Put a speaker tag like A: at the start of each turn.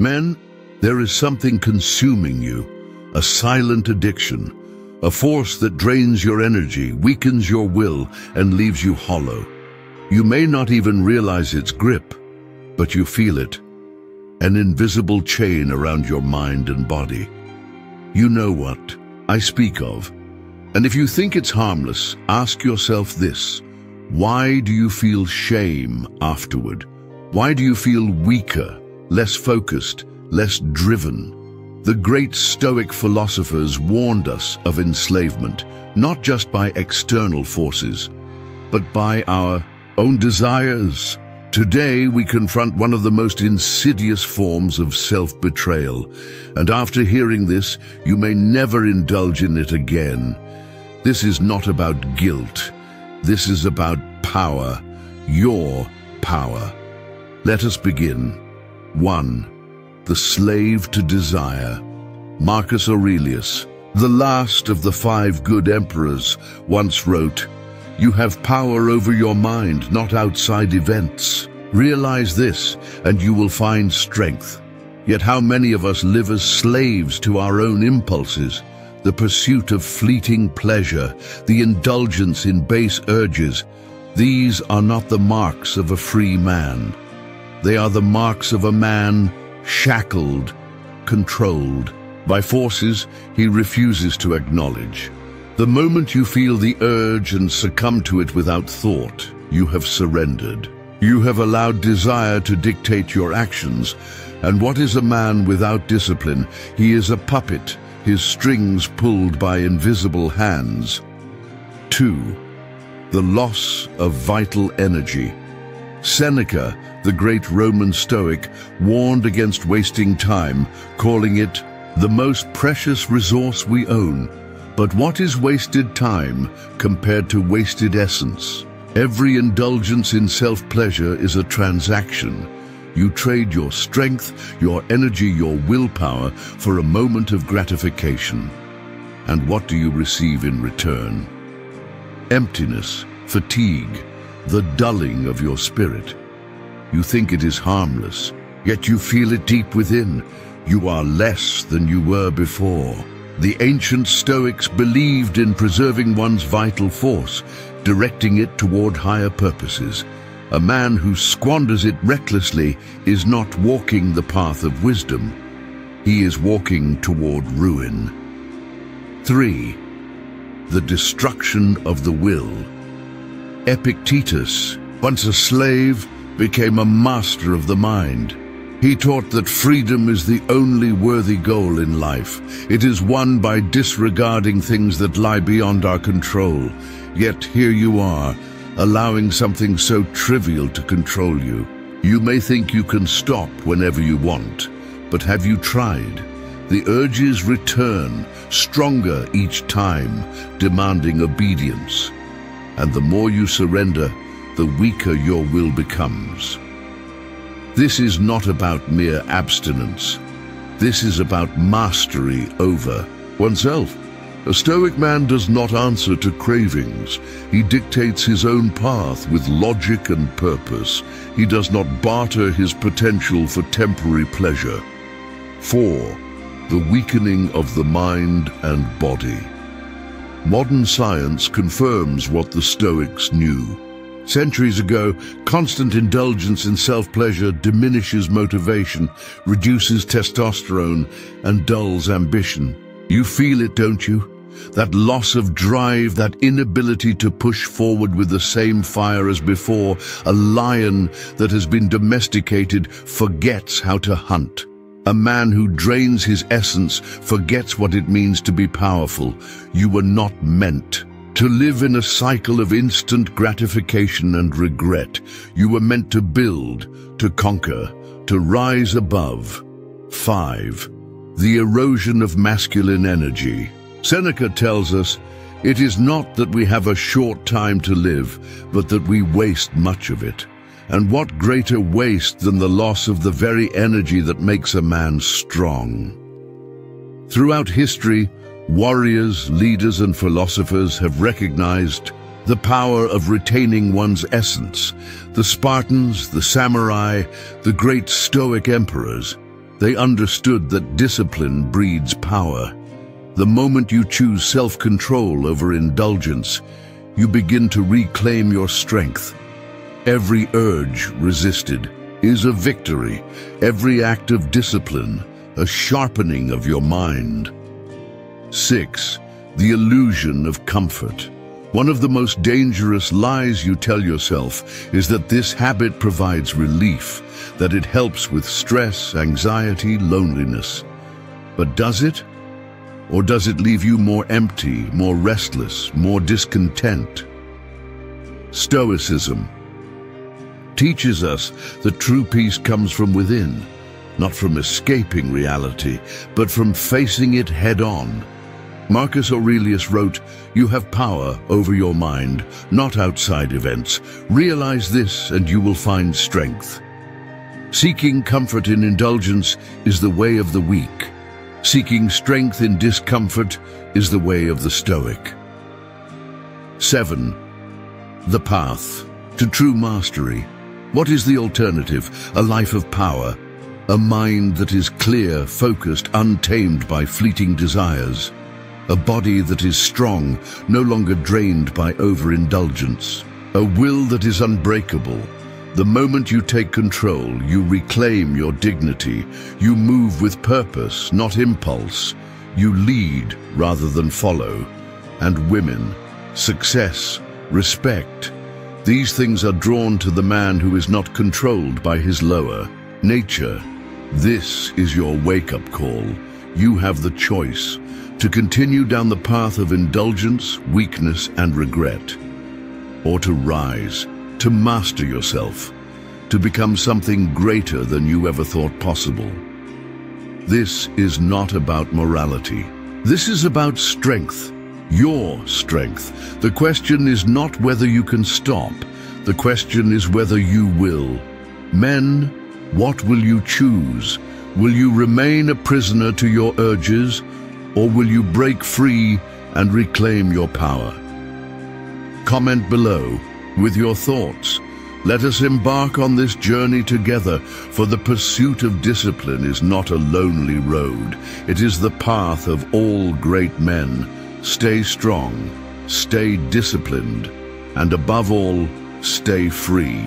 A: Men, there is something consuming you, a silent addiction, a force that drains your energy, weakens your will, and leaves you hollow. You may not even realize its grip, but you feel it, an invisible chain around your mind and body. You know what I speak of. And if you think it's harmless, ask yourself this: why do you feel shame afterward? Why do you feel weaker, less focused, less driven? The great Stoic philosophers warned us of enslavement, not just by external forces, but by our own desires. Today we confront one of the most insidious forms of self-betrayal, and after hearing this, you may never indulge in it again. This is not about guilt. This is about power, your power. Let us begin. 1. The slave to desire. Marcus Aurelius, the last of the 5 good emperors, once wrote, "You have power over your mind, not outside events. Realize this, and you will find strength." Yet how many of us live as slaves to our own impulses? The pursuit of fleeting pleasure, the indulgence in base urges. These are not the marks of a free man. They are the marks of a man shackled, controlled by forces he refuses to acknowledge. The moment you feel the urge and succumb to it without thought, you have surrendered. You have allowed desire to dictate your actions. And what is a man without discipline? He is a puppet, his strings pulled by invisible hands. 2. The loss of vital energy. Seneca, the great Roman Stoic, warned against wasting time, calling it the most precious resource we own. But what is wasted time compared to wasted essence? Every indulgence in self-pleasure is a transaction. You trade your strength, your energy, your willpower for a moment of gratification. And what do you receive in return? Emptiness, fatigue, the dulling of your spirit. You think it is harmless, yet you feel it deep within. You are less than you were before. The ancient Stoics believed in preserving one's vital force, directing it toward higher purposes. A man who squanders it recklessly is not walking the path of wisdom. He is walking toward ruin. 3. The destruction of the will. Epictetus, once a slave, became a master of the mind. He taught that freedom is the only worthy goal in life. It is won by disregarding things that lie beyond our control. Yet here you are, allowing something so trivial to control you. You may think you can stop whenever you want, but have you tried? The urges return, stronger each time, demanding obedience. And the more you surrender, the weaker your will becomes. This is not about mere abstinence. This is about mastery over oneself. A Stoic man does not answer to cravings. He dictates his own path with logic and purpose. He does not barter his potential for temporary pleasure. 4. The weakening of the mind and body. Modern science confirms what the Stoics knew. Centuries ago, constant indulgence in self-pleasure diminishes motivation, reduces testosterone, and dulls ambition. You feel it, don't you? That loss of drive, that inability to push forward with the same fire as before. A lion that has been domesticated forgets how to hunt. A man who drains his essence forgets what it means to be powerful. You were not meant to live in a cycle of instant gratification and regret. You were meant to build, to conquer, to rise above. 5. The erosion of masculine energy. Seneca tells us, "It is not that we have a short time to live, but that we waste much of it." And what greater waste than the loss of the very energy that makes a man strong? Throughout history, warriors, leaders, and philosophers have recognized the power of retaining one's essence. The Spartans, the samurai, the great Stoic emperors. They understood that discipline breeds power. The moment you choose self-control over indulgence, you begin to reclaim your strength. Every urge resisted is a victory. Every act of discipline, a sharpening of your mind. 6. The illusion of comfort. One of the most dangerous lies you tell yourself is that this habit provides relief, that it helps with stress, anxiety, loneliness. But does it? Or does it leave you more empty, more restless, more discontent? Stoicism teaches us that true peace comes from within, not from escaping reality, but from facing it head-on. Marcus Aurelius wrote, "You have power over your mind, not outside events. Realize this and you will find strength." Seeking comfort in indulgence is the way of the weak. Seeking strength in discomfort is the way of the Stoic. 7. The path to true mastery. What is the alternative? A life of power, a mind that is clear, focused, untamed by fleeting desires. A body that is strong, no longer drained by overindulgence. A will that is unbreakable. The moment you take control, you reclaim your dignity. You move with purpose, not impulse. You lead rather than follow. And women, success, respect. These things are drawn to the man who is not controlled by his lower nature. This is your wake-up call. You have the choice to continue down the path of indulgence, weakness, and regret, or to rise, to master yourself, to become something greater than you ever thought possible. This is not about morality. This is about strength, your strength. The question is not whether you can stop. The question is whether you will. Men, what will you choose? Will you remain a prisoner to your urges, or will you break free and reclaim your power? Comment below with your thoughts. Let us embark on this journey together, for the pursuit of discipline is not a lonely road. It is the path of all great men. Stay strong, stay disciplined, and above all, stay free.